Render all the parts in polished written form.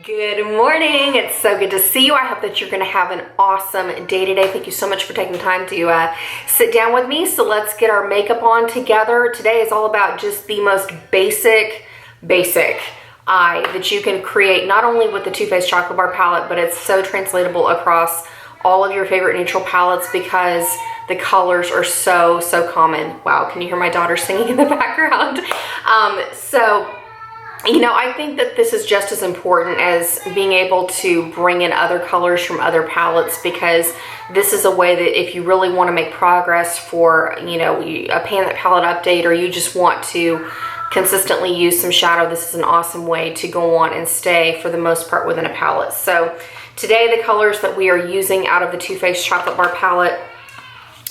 Good morning. It's so good to see you. I hope that you're going to have an awesome day today. Thank you so much for taking the time to sit down with me. So let's get our makeup on together. Today is all about just the most basic eye that you can create, not only with the Too Faced Chocolate Bar palette, but it's so translatable across all of your favorite neutral palettes because the colors are so common. Wow, can you hear my daughter singing in the background? You know, I think that this is just as important as being able to bring in other colors from other palettes, because this is a way that if you really want to make progress for, you know, a palette update, or you just want to consistently use some shadow, this is an awesome way to go on and stay for the most part within a palette. So today the colors that we are using out of the Too Faced Chocolate Bar palette,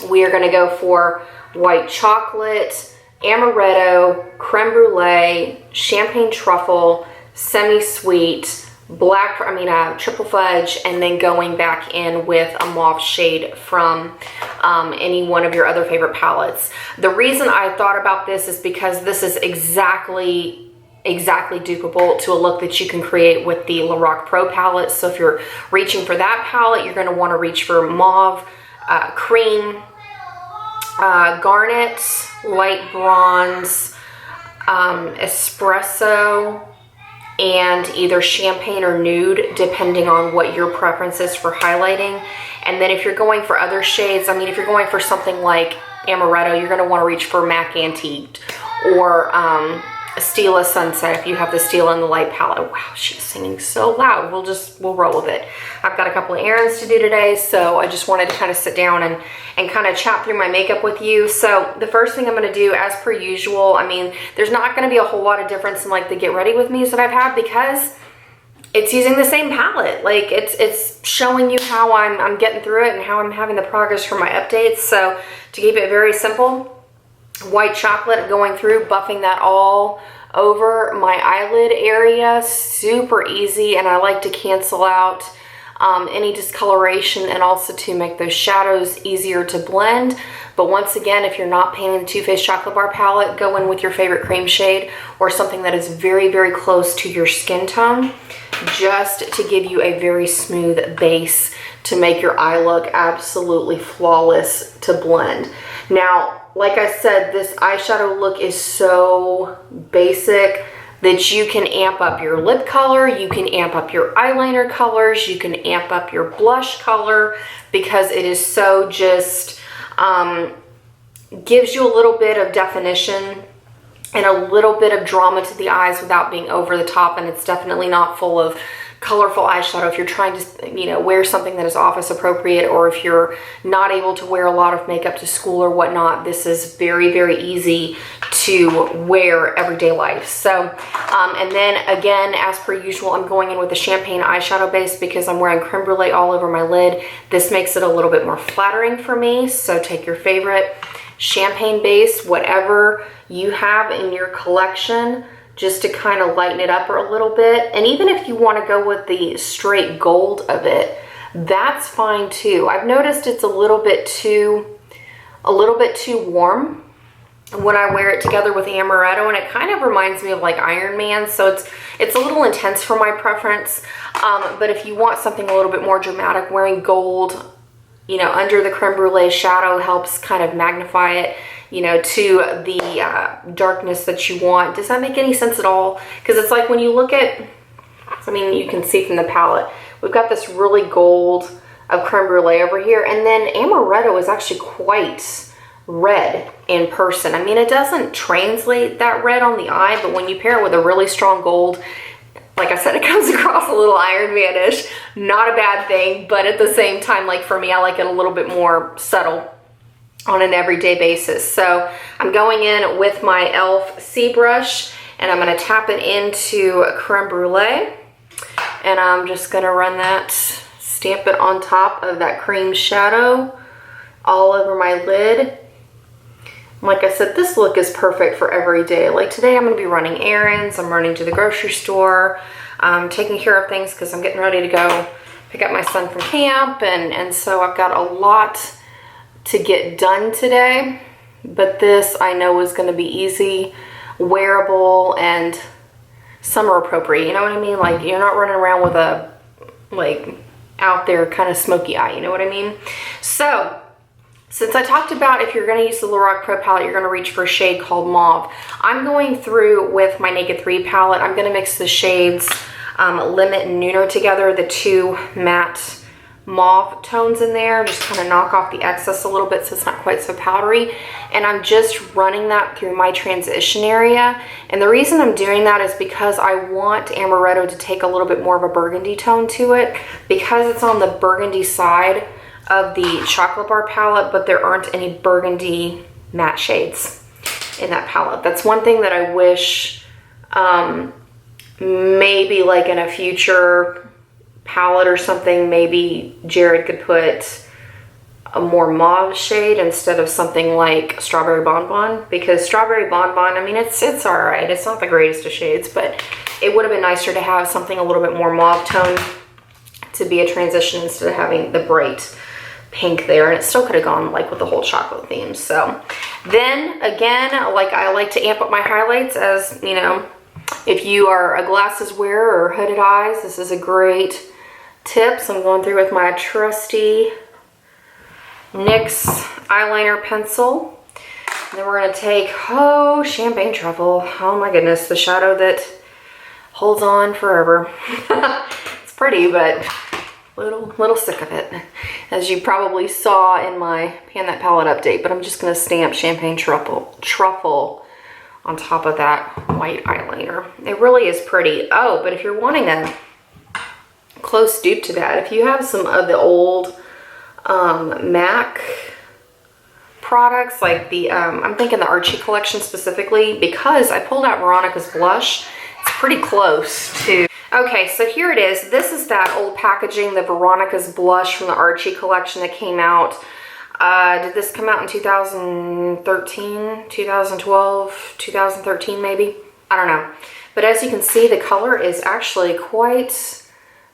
we are going to go for white chocolate, Amaretto, Creme Brûlée, Champagne Truffle, Semi-Sweet, Triple Fudge, and then going back in with a mauve shade from any one of your other favorite palettes. The reason I thought about this is because this is exactly dupeable to a look that you can create with the LORAC Pro palette. So if you're reaching for that palette, you're going to want to reach for mauve, cream, Garnet, light bronze, Espresso, and either Champagne or Nude, depending on what your preference is for highlighting. And then if you're going for other shades, I mean, if you're going for something like Amaretto, you're going to want to reach for MAC Antique or Stila Sunset if you have the Stila and the Light palette. Wow, she's singing so loud. We'll roll with it. I've got a couple of errands to do today, so I just wanted to kind of sit down and kind of chat through my makeup with you. So the first thing I'm going to do, as per usual, I mean, there's not going to be a whole lot of difference in like the get ready with me's that I've had, because it's using the same palette. Like it's showing you how I'm getting through it and how I'm having the progress for my updates. So to keep it very simple, white chocolate, going through, buffing that all over my eyelid area. Super easy, and I like to cancel out any discoloration and also to make those shadows easier to blend. But once again, if you're not painting the Too Faced Chocolate Bar palette, go in with your favorite cream shade or something that is very close to your skin tone, just to give you a very smooth base to make your eye look absolutely flawless to blend. Now, like I said, this eyeshadow look is so basic that you can amp up your lip color, you can amp up your eyeliner colors, you can amp up your blush color, because it is so just gives you a little bit of definition and a little bit of drama to the eyes without being over the top. And it's definitely not full of colorful eyeshadow if you're trying to, you know, wear something that is office appropriate, or if you're not able to wear a lot of makeup to school or whatnot. This is very easy to wear everyday life. So and then again, as per usual, I'm going in with the champagne eyeshadow base because I'm wearing creme brulee all over my lid. This makes it a little bit more flattering for me. So take your favorite champagne base, whatever you have in your collection, just to kind of lighten it up a little bit. And even if you want to go with the straight gold of it, that's fine too. I've noticed it's a little bit too warm when I wear it together with Amaretto, and it kind of reminds me of like Iron Man, so it's a little intense for my preference. But if you want something a little bit more dramatic, wearing gold, you know, under the creme brulee shadow helps kind of magnify it, you know, to the darkness that you want. Does that make any sense at all? Because it's like when you look at, I mean, you can see from the palette, we've got this really gold of creme brulee over here, and then Amaretto is actually quite red in person. I mean, it doesn't translate that red on the eye, but when you pair it with a really strong gold, like I said, it comes across a little Iron Man-ish. Not a bad thing, but at the same time, like for me, I like it a little bit more subtle on an everyday basis. So I'm going in with my e.l.f. C brush, and I'm going to tap it into creme brulee, and I'm just going to run that, stamp it on top of that cream shadow all over my lid. Like I said, this look is perfect for every day. Like today I'm going to be running errands, I'm running to the grocery store, taking care of things because I'm getting ready to go pick up my son from camp, and so I've got a lot to get done today. But this I know is going to be easy, wearable, and summer appropriate, you know what I mean? Like, you're not running around with a, like, out there kind of smoky eye, you know what I mean? So, since I talked about if you're going to use the LORAC Pro palette, you're going to reach for a shade called Mauve. I'm going through with my Naked 3 palette. I'm going to mix the shades Limit and Nude together, the two matte mauve tones in there, just kind of knock off the excess a little bit so it's not quite so powdery. And I'm just running that through my transition area. And the reason I'm doing that is because I want Amaretto to take a little bit more of a burgundy tone to it, because it's on the burgundy side of the chocolate bar palette, but there aren't any burgundy matte shades in that palette. That's one thing that I wish maybe like in a future palette or something, maybe Jared could put a more mauve shade instead of something like Strawberry Bonbon, because Strawberry Bonbon, I mean, it's all right. It's not the greatest of shades, but it would have been nicer to have something a little bit more mauve tone to be a transition instead of having the bright pink there, and it still could have gone like with the whole chocolate theme. So then again, like, I like to amp up my highlights, as you know, if you are a glasses wearer or hooded eyes, this is a great tip. So I'm going through with my trusty NYX eyeliner pencil. And then we're going to take, Champagne Truffle. Oh my goodness, the shadow that holds on forever. It's pretty, but little sick of it, as you probably saw in my Pan That Palette update. But I'm just going to stamp Champagne Truffle on top of that white eyeliner. It really is pretty. Oh, but if you're wanting a close dupe to that, if you have some of the old MAC products, like the, I'm thinking the Archie collection specifically, because I pulled out Veronica's blush. It's pretty close to, okay, so here it is. This is that old packaging, the Veronica's blush from the Archie collection that came out. Did this come out in 2013, 2012, 2013 maybe? I don't know. But as you can see, the color is actually quite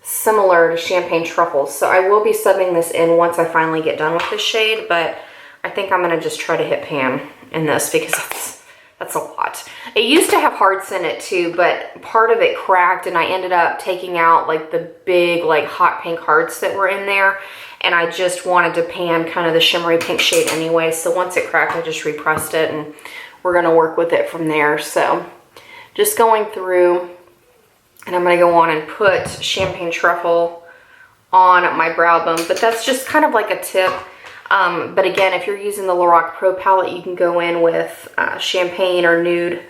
similar to Champagne Truffle. So I will be subbing this in once I finally get done with this shade, but I think I'm gonna just try to hit pan in this, because that's a lot. It used to have hearts in it too, but part of it cracked, and I ended up taking out like the big like hot pink hearts that were in there, and I just wanted to pan kind of the shimmery pink shade anyway. So once it cracked, I just repressed it, and we're gonna work with it from there. So just going through, and I'm gonna go on and put Champagne Truffle on my brow bone, but that's just kind of like a tip. But again, if you're using the LORAC Pro palette, you can go in with Champagne or Nude,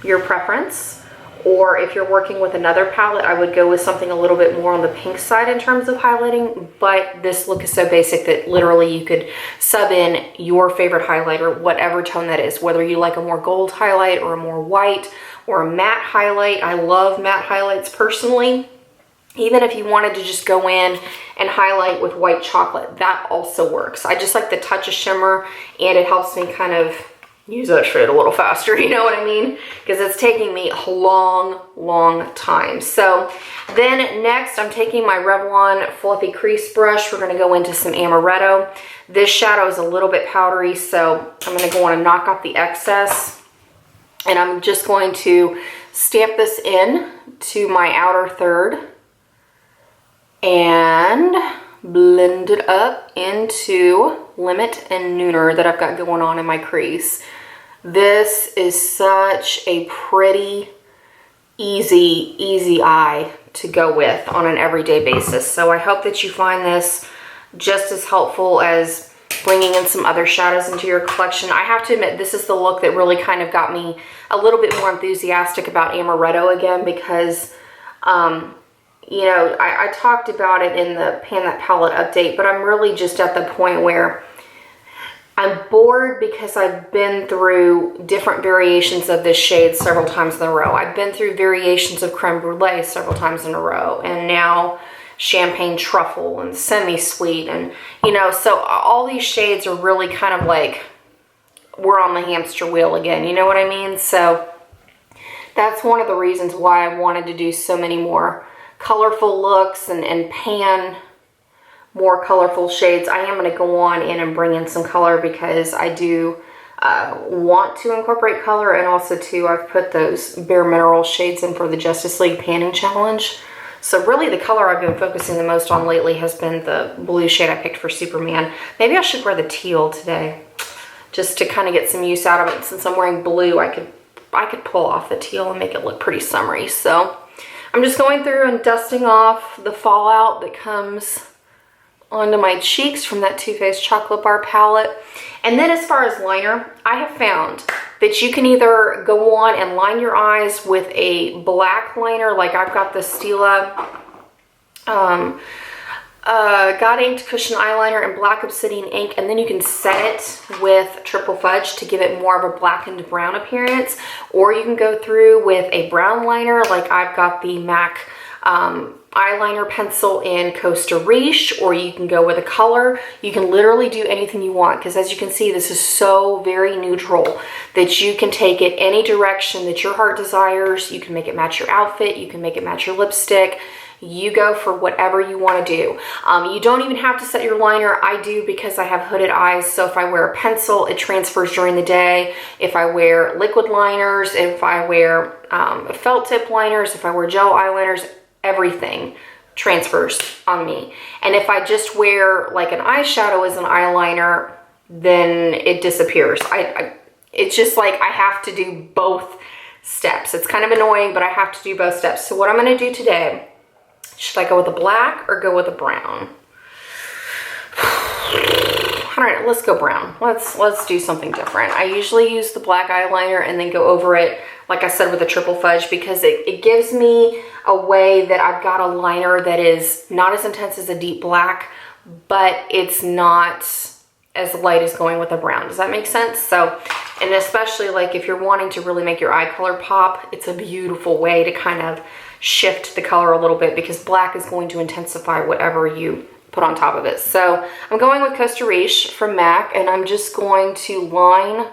your preference. Or if you're working with another palette, I would go with something a little bit more on the pink side in terms of highlighting. But this look is so basic that literally you could sub in your favorite highlighter, whatever tone that is, whether you like a more gold highlight or a more white or a matte highlight. I love matte highlights personally. Even if you wanted to just go in and highlight with white chocolate, that also works. I just like the touch of shimmer, and it helps me kind of use that shade a little faster, you know what I mean? Because it's taking me a long time. So then next, I'm taking my Revlon Fluffy Crease Brush. We're gonna go into some Amaretto. This shadow is a little bit powdery, so I'm gonna go on and knock off the excess. And I'm just going to stamp this in to my outer third and blend it up into Limit and Nude that I've got going on in my crease. This is such a pretty, easy eye to go with on an everyday basis. So I hope that you find this just as helpful as bringing in some other shadows into your collection. I have to admit, this is the look that really kind of got me a little bit more enthusiastic about Amaretto again, because you know, I talked about it in the Pan That Palette update, but I'm really just at the point where I'm bored because I've been through different variations of this shade several times in a row. I've been through variations of Creme Brûlée several times in a row, and now Champagne Truffle and Semi-Sweet, and you know, so all these shades are really kind of like we're on the hamster wheel again, you know what I mean? So that's one of the reasons why I wanted to do so many more colorful looks and pan more colorful shades. I am going to go on in and bring in some color because I do want to incorporate color, and also too, I've put those Bare Mineral shades in for the Justice League Panning Challenge. So really the color I've been focusing the most on lately has been the blue shade I picked for Superman. Maybe I should wear the teal today, just to kind of get some use out of it. Since I'm wearing blue, I could pull off the teal and make it look pretty summery. So I'm just going through and dusting off the fallout that comes onto my cheeks from that Too Faced Chocolate Bar palette. And then as far as liner, I have found that you can either go on and line your eyes with a black liner, like I've got the Stila God Inked Cushion Eyeliner in Black Obsidian ink, and then you can set it with Triple Fudge to give it more of a blackened brown appearance, or you can go through with a brown liner, like I've got the MAC eyeliner pencil in Costa Riche, or you can go with a color. You can literally do anything you want, because as you can see, this is so very neutral that you can take it any direction that your heart desires. You can make it match your outfit, you can make it match your lipstick. You go for whatever you want to do. You don't even have to set your liner. I do, because I have hooded eyes, so if I wear a pencil, it transfers during the day. If I wear liquid liners, if I wear felt tip liners, if I wear gel eyeliners, everything transfers on me. And if I just wear like an eyeshadow as an eyeliner, then it disappears. It's just like I have to do both steps. It's kind of annoying, but I have to do both steps. So what I'm going to do today, should I go with a black or go with a brown? All right, let's go brown. Let's do something different. I usually use the black eyeliner and then go over it, like I said, with a Triple Fudge, because it gives me a way that I've got a liner that is not as intense as a deep black, but it's not as light as going with a brown. Does that make sense? So, and especially like if you're wanting to really make your eye color pop, it's a beautiful way to kind of shift the color a little bit, because black is going to intensify whatever you put on top of it. So I'm going with Costa Riche from MAC, and I'm just going to line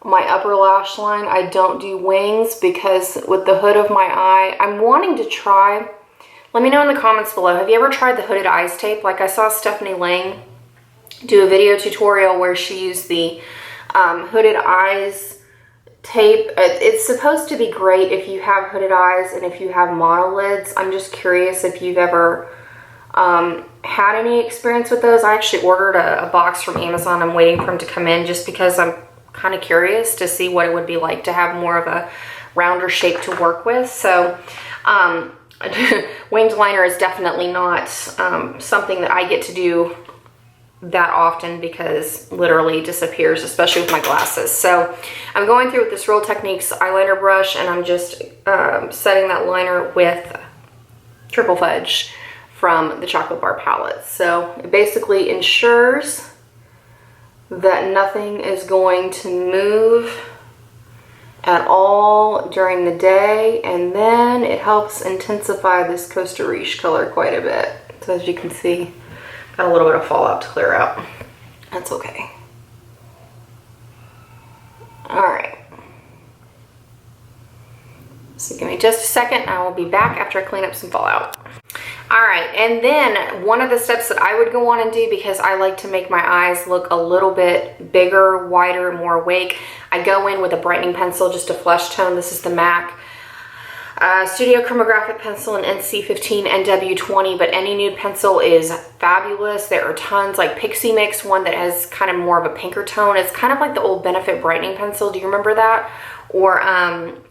my upper lash line. I don't do wings, because with the hood of my eye, I'm wanting to try, let me know in the comments below, have you ever tried the hooded eyes tape? Like I saw Stephanie Lang do a video tutorial where she used the hooded eyes tape. It's supposed to be great if you have hooded eyes and if you have monolids. I'm just curious if you've ever had any experience with those. I actually ordered a box from Amazon. I'm waiting for them to come in, just because I'm kind of curious to see what it would be like to have more of a rounder shape to work with. So winged liner is definitely not something that I get to do that often, because literally it disappears, especially with my glasses. So I'm going through with this Real Techniques eyeliner brush, and I'm just setting that liner with Triple Fudge from the Chocolate Bar palette. So it basically ensures that nothing is going to move at all during the day, and then it helps intensify this Costa Riche color quite a bit. So as you can see, got a little bit of fallout to clear out. That's okay. All right. So give me just a second. I will be back after I clean up some fallout. All right, and then one of the steps that I would go on and do, because I like to make my eyes look a little bit bigger, wider, more awake, I go in with a brightening pencil, just a flesh tone. This is the MAC Studio Chromographic Pencil in NC15 and W20, but any nude pencil is fabulous. There are tons, like Pixie makes one that has kind of more of a pinker tone. It's kind of like the old Benefit brightening pencil. Do you remember that? Or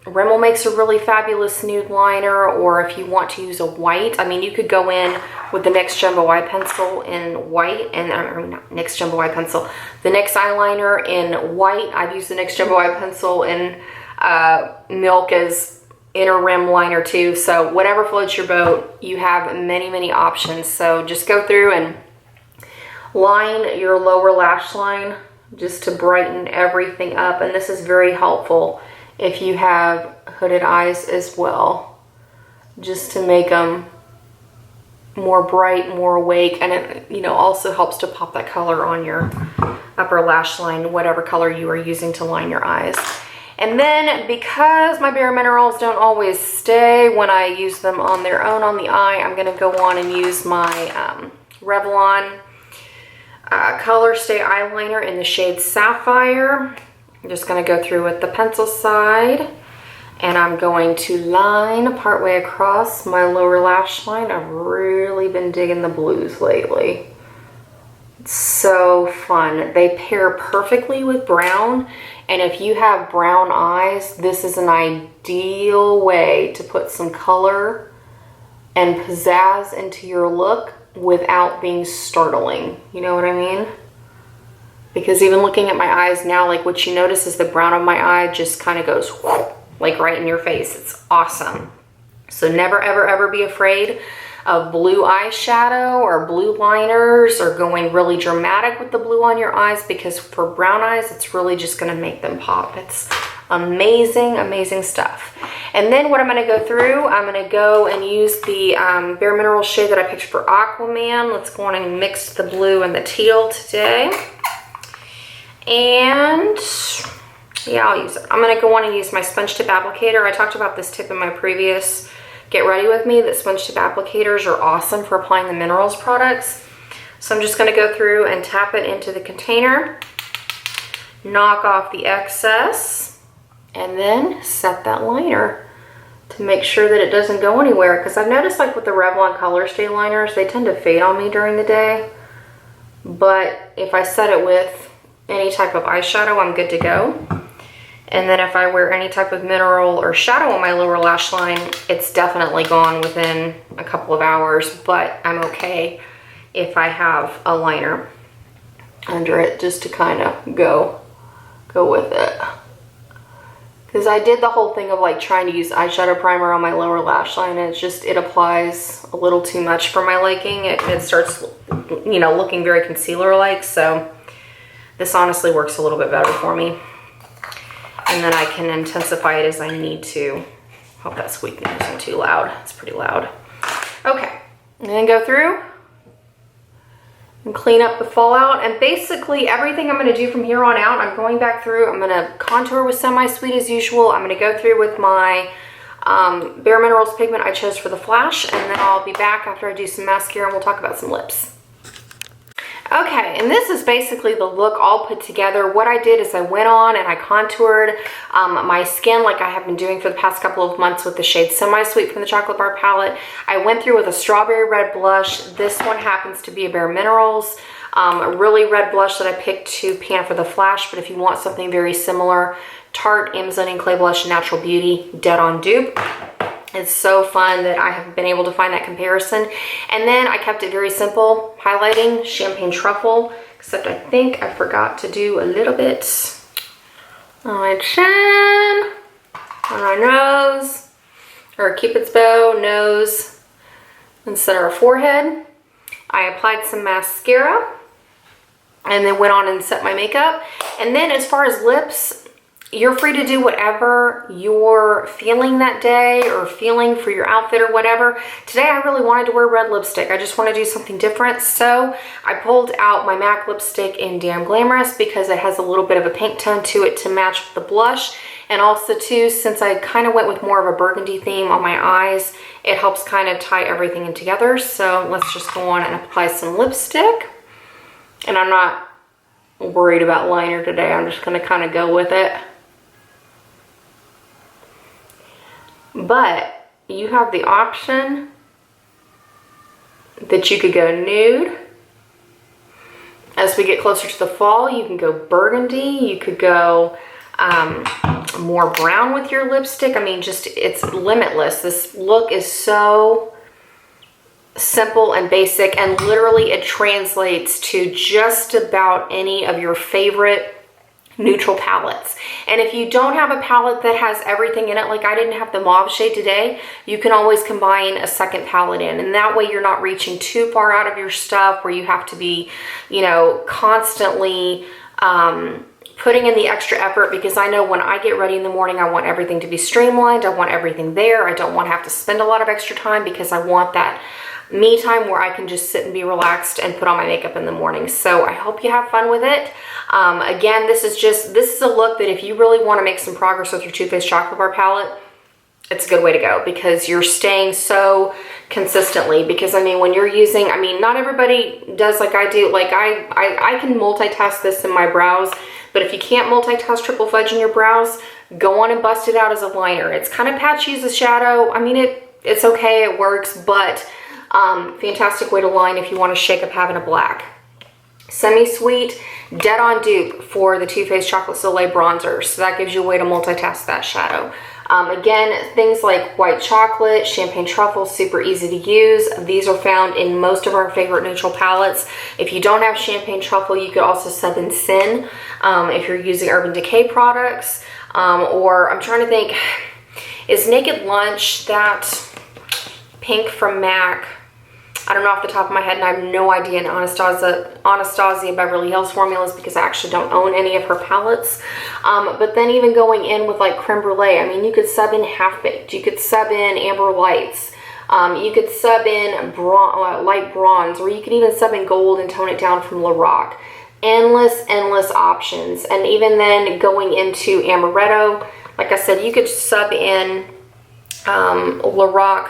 Rimmel makes a really fabulous nude liner, or if you want to use a white, I mean, you could go in with the NYX Jumbo Eye Pencil in white, and not NYX Jumbo Eye Pencil, the NYX eyeliner in white. I've used the NYX Jumbo Eye Pencil in milk as inner rim liner too. So whatever floats your boat, you have many, many options. So just go through and line your lower lash line just to brighten everything up. And this is very helpful if you have hooded eyes as well, just to make them more bright, more awake. And it, you know, also helps to pop that color on your upper lash line, whatever color you are using to line your eyes. And then, because my Bare Minerals don't always stay when I use them on their own on the eye, I'm going to go on and use my Revlon Color Stay eyeliner in the shade Sapphire. I'm just gonna go through with the pencil side, and I'm going to line partway across my lower lash line. I've really been digging the blues lately. It's so fun. They pair perfectly with brown, and if you have brown eyes, this is an ideal way to put some color and pizzazz into your look without being startling. You know what I mean? Because even looking at my eyes now, like what you notice is the brown of my eye just kind of goes whoop, like right in your face. It's awesome. So never, ever, ever be afraid of blue eyeshadow or blue liners or going really dramatic with the blue on your eyes, because for brown eyes, it's really just gonna make them pop. It's amazing, amazing stuff. And then what I'm gonna go through, I'm gonna go and use the Bare Minerals shade that I picked for Aquaman. Let's go on and mix the blue and the teal today. And yeah, I'll use it. I'm gonna go on and use my sponge tip applicator. I talked about this tip in my previous Get Ready With Me, that sponge tip applicators are awesome for applying the minerals products. So I'm just gonna go through and tap it into the container, knock off the excess, and then set that liner to make sure that it doesn't go anywhere. Because I've noticed, like with the Revlon Color Stay liners, they tend to fade on me during the day. But if I set it with any type of eyeshadow, I'm good to go. And then if I wear any type of mineral or shadow on my lower lash line, it's definitely gone within a couple of hours, but I'm okay if I have a liner under it just to kind of go with it. Because I did the whole thing of like trying to use eyeshadow primer on my lower lash line, and it applies a little too much for my liking. It starts, you know, looking very concealer-like, so this honestly works a little bit better for me. And then I can intensify it as I need to. Hope that squeaking isn't too loud. It's pretty loud. Okay, and then go through and clean up the fallout. And basically everything I'm gonna do from here on out, I'm going back through, I'm gonna contour with Semi-Sweet as usual. I'm gonna go through with my Bare Minerals pigment I chose for the flash, and then I'll be back after I do some mascara and we'll talk about some lips. Okay, and this is basically the look all put together. What I did is I went on and I contoured my skin like I have been doing for the past couple of months with the shade Semi-Sweet from the Chocolate Bar palette. I went through with a strawberry red blush. This one happens to be a Bare Minerals, a really red blush that I picked to pan for the flash, but if you want something very similar, Tarte Amazonian Clay Blush Natural Beauty Dead On Dupe. It's so fun that I have been able to find that comparison. And then I kept it very simple, highlighting Champagne Truffle, except I think I forgot to do a little bit on my chin, on my nose, or Cupid's bow, nose, and center of forehead. I applied some mascara and then went on and set my makeup. And then as far as lips, you're free to do whatever you're feeling that day or feeling for your outfit or whatever. Today I really wanted to wear red lipstick. I just want to do something different. So I pulled out my MAC lipstick in Damn Glamorous because it has a little bit of a pink tone to it to match with the blush. And also too, since I kind of went with more of a burgundy theme on my eyes, it helps kind of tie everything in together. So let's just go on and apply some lipstick. And I'm not worried about liner today. I'm just going to kind of go with it. But you have the option that you could go nude. As we get closer to the fall, you can go burgundy. You could go more brown with your lipstick. I mean, just, it's limitless. This look is so simple and basic, and literally it translates to just about any of your favorite neutral palettes. And if you don't have a palette that has everything in it, like I didn't have the mauve shade today, you can always combine a second palette in, and that way you're not reaching too far out of your stuff where you have to be, you know, constantly putting in the extra effort. Because I know when I get ready in the morning, I want everything to be streamlined. I want everything there. I don't want to have to spend a lot of extra time because I want that me time where I can just sit and be relaxed and put on my makeup in the morning. So I hope you have fun with it. Again, this is a look that if you really want to make some progress with your Too Faced Chocolate Bar palette, it's a good way to go because you're staying so consistently. Because I mean, when you're using, I mean, not everybody does like I do. Like I can multitask this in my brows. But if you can't multitask triple fudge in your brows, go on and bust it out as a liner. It's kind of patchy as a shadow. I mean, it's okay, it works, but fantastic way to line if you want to shake up having a black. Semi-sweet, dead on dupe for the Too Faced Chocolate Soleil bronzer. So that gives you a way to multitask that shadow. Again, things like white chocolate, champagne truffle, super easy to use. These are found in most of our favorite neutral palettes. If you don't have champagne truffle, you could also sub in Sin if you're using Urban Decay products. Or I'm trying to think, is Naked Lunch that pink from MAC? I don't know off the top of my head, and I have no idea in Anastasia Beverly Hills formulas because I actually don't own any of her palettes. But then even going in with like Creme Brûlée, I mean, you could sub in Half Baked, you could sub in Amber Lights, you could sub in light bronze, or you could even sub in gold and tone it down from LORAC. Endless options. And even then going into Amaretto, like I said, you could sub in LORAC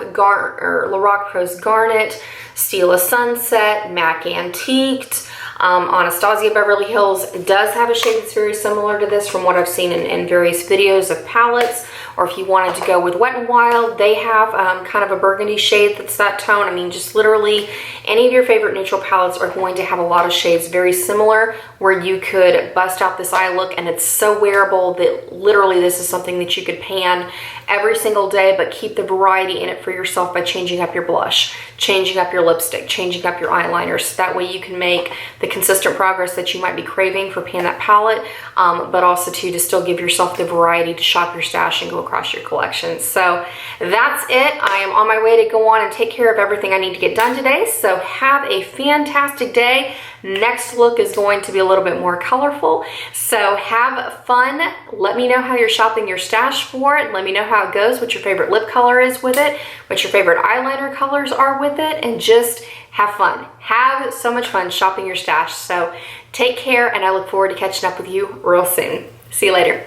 Pro's Garnet, Stila Sunset, MAC Antiqued. Anastasia Beverly Hills does have a shade that's very similar to this from what I've seen in various videos of palettes. Or if you wanted to go with Wet n Wild, they have kind of a burgundy shade that's that tone. I mean, just literally any of your favorite neutral palettes are going to have a lot of shades very similar where you could bust out this eye look, and it's so wearable that literally this is something that you could pan every single day, but keep the variety in it for yourself by changing up your blush, changing up your lipstick, changing up your eyeliners. So that way you can make the consistent progress that you might be craving for panning that palette, but also to still give yourself the variety to shop your stash and go across your collection. So that's it. I am on my way to go on and take care of everything I need to get done today. So have a fantastic day. Next look is going to be a little bit more colorful. So have fun. Let me know how you're shopping your stash for it. Let me know how it goes, what your favorite lip color is with it, what your favorite eyeliner colors are with it, and just have fun. Have so much fun shopping your stash. So take care, and I look forward to catching up with you real soon. See you later.